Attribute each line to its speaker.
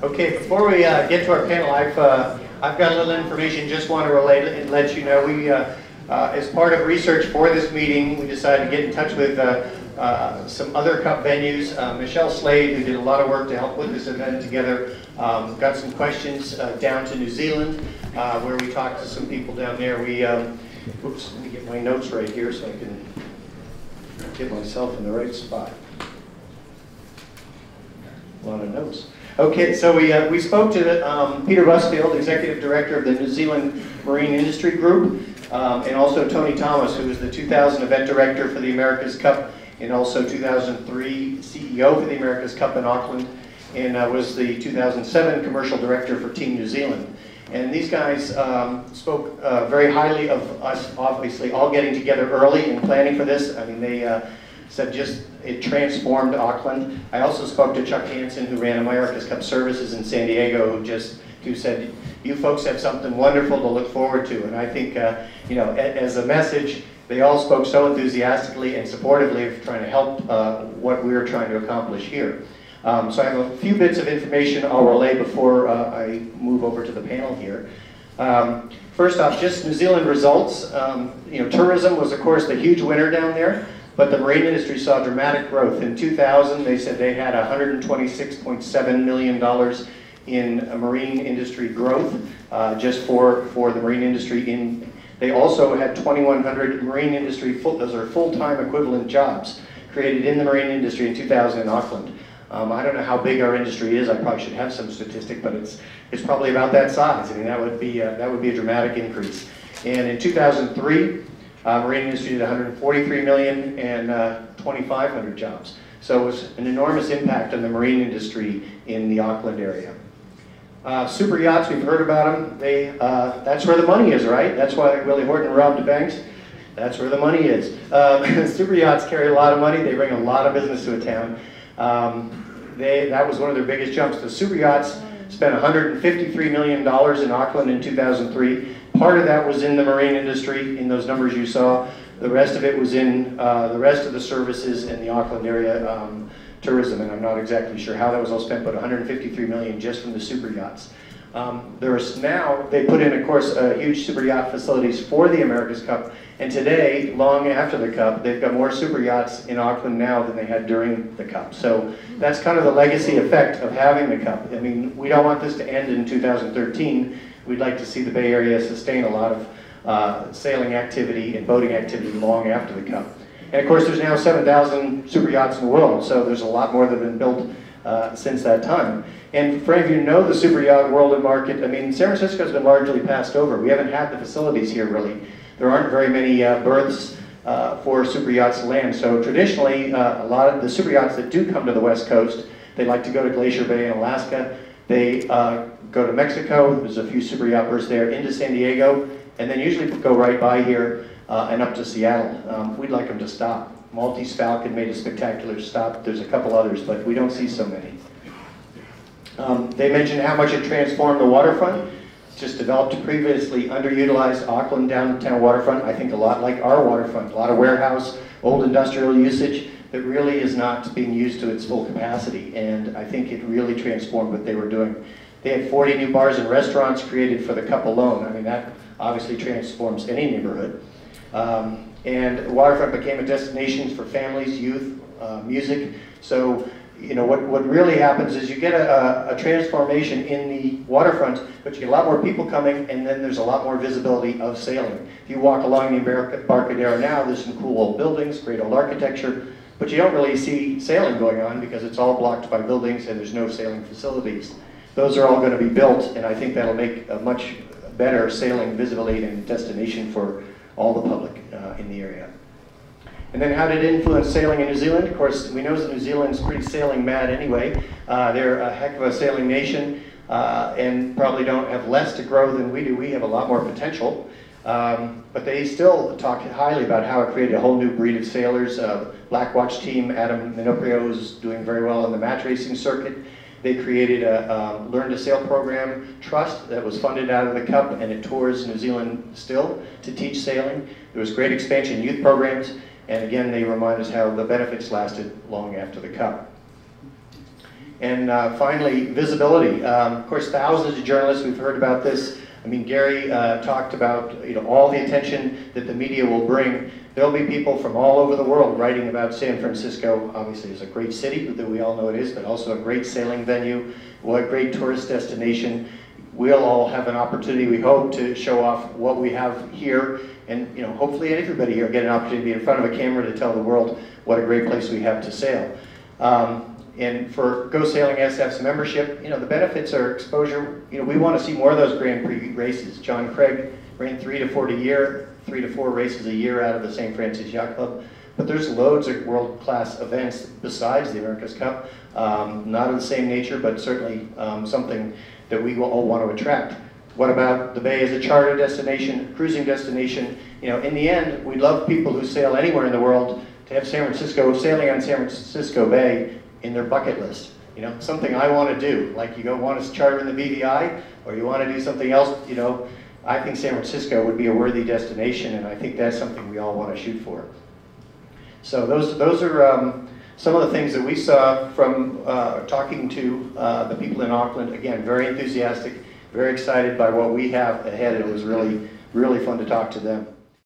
Speaker 1: Okay, before we get to our panel, I've got a little information. Just want to relay and let you know we, as part of research for this meeting, we decided to get in touch with some other cup venues. Michelle Slade, who did a lot of work to help put this event together, got some questions down to New Zealand, where we talked to some people down there. We, oops, let me get my notes right here so I can get myself in the right spot. A lot of notes. Okay, so we spoke to Peter Busfield, Executive Director of the New Zealand Marine Industry Group, and also Tony Thomas, who was the 2000 Event Director for the America's Cup, and also 2003 CEO for the America's Cup in Auckland, and was the 2007 Commercial Director for Team New Zealand. And these guys spoke very highly of us, obviously, all getting together early and planning for this. I mean, they said just it transformed Auckland. I also spoke to Chuck Hansen, who ran America's Cup Services in San Diego, who said, you folks have something wonderful to look forward to. And I think, you know, as a message, they all spoke so enthusiastically and supportively of trying to help what we were trying to accomplish here. So I have a few bits of information I'll relay before I move over to the panel here. First off, just New Zealand results. You know, tourism was, of course, the huge winner down there. But the marine industry saw dramatic growth. In 2000, they said they had $126.7 million in marine industry growth, just for the marine industry. They also had 2,100 marine industry, those are full-time equivalent jobs, created in the marine industry in 2000 in Auckland. I don't know how big our industry is. I probably should have some statistic, but it's probably about that size. I mean, that would be a dramatic increase. And in 2003, marine industry did 143 million and 2,500 jobs. So it was an enormous impact on the marine industry in the Auckland area. Super yachts, we've heard about them. That's where the money is, right? That's why Willie Horton robbed the banks. That's where the money is. Super yachts carry a lot of money. They bring a lot of business to a town. That was one of their biggest jumps. The super yachts spent $153 million in Auckland in 2003. Part of that was in the marine industry, in those numbers you saw. The rest of it was in the rest of the services in the Auckland area, tourism, and I'm not exactly sure how that was all spent, but $153 million just from the super yachts. Now, they put in, of course, huge super yacht facilities for the America's Cup, and today, long after the Cup, they've got more super yachts in Auckland now than they had during the Cup. So that's kind of the legacy effect of having the Cup. I mean, we don't want this to end in 2013. We'd like to see the Bay Area sustain a lot of sailing activity and boating activity long after the Cup. And of course, there's now 7,000 super yachts in the world, so there's a lot more that have been built since that time. And for any of you who know the super yacht world and market, I mean, San Francisco's been largely passed over. We haven't had the facilities here, really. There aren't very many berths for super yachts to land. So traditionally, a lot of the super yachts that do come to the West Coast, they like to go to Glacier Bay in Alaska. They go to Mexico, there's a few super yacht berths there, into San Diego, and then usually go right by here and up to Seattle. We'd like them to stop. Maltese Falcon made a spectacular stop. There's a couple others, but we don't see so many. They mentioned how much it transformed the waterfront. Just developed a previously underutilized Auckland downtown waterfront, I think a lot like our waterfront. A lot of warehouse, old industrial usage that really is not being used to its full capacity, and I think it really transformed what they were doing. They had 40 new bars and restaurants created for the Cup alone. I mean, that obviously transforms any neighborhood. And the waterfront became a destination for families, youth, music. So, you know, what really happens is you get a transformation in the waterfront, but you get a lot more people coming, and then there's a lot more visibility of sailing. If you walk along the Embarcadero now, there's some cool old buildings, great old architecture, but you don't really see sailing going on because it's all blocked by buildings and there's no sailing facilities. Those are all going to be built, and I think that'll make a much better sailing visibility and destination for all the public in the area. And then how did it influence sailing in New Zealand? Of course, we know that New Zealand's pretty sailing mad anyway. They're a heck of a sailing nation and probably don't have less to grow than we do. We have a lot more potential. But they still talk highly about how it created a whole new breed of sailors. Black Watch team, Adam Minoprio, is doing very well on the match racing circuit. They created a Learn to Sail program trust that was funded out of the Cup, and it tours New Zealand still to teach sailing. There was great expansion in youth programs, and again, they remind us how the benefits lasted long after the Cup. And finally, visibility. Of course, thousands of journalists, we've heard about this. I mean, Gary talked about all the attention that the media will bring. There'll be people from all over the world writing about San Francisco. Obviously, it's a great city that we all know it is, but also a great sailing venue, what a great tourist destination. We'll all have an opportunity, we hope, to show off what we have here, and hopefully everybody here get an opportunity to be in front of a camera to tell the world what a great place we have to sail. And for Go Sailing SF's membership, the benefits are exposure. We want to see more of those Grand Prix races. John Craig ran 3 to 4 races a year out of the St. Francis Yacht Club. But there's loads of world-class events besides the America's Cup. Not of the same nature, but certainly something that we all want to attract. What about the Bay as a charter destination, cruising destination? In the end, we'd love people who sail anywhere in the world to have San Francisco, sailing on San Francisco Bay in their bucket list. Something I want to do, like you want to charter in the BVI, or you want to do something else, I think San Francisco would be a worthy destination, and I think that's something we all want to shoot for. So those are some of the things that we saw from talking to the people in Auckland. Again, very enthusiastic, very excited by what we have ahead. It was really, really fun to talk to them.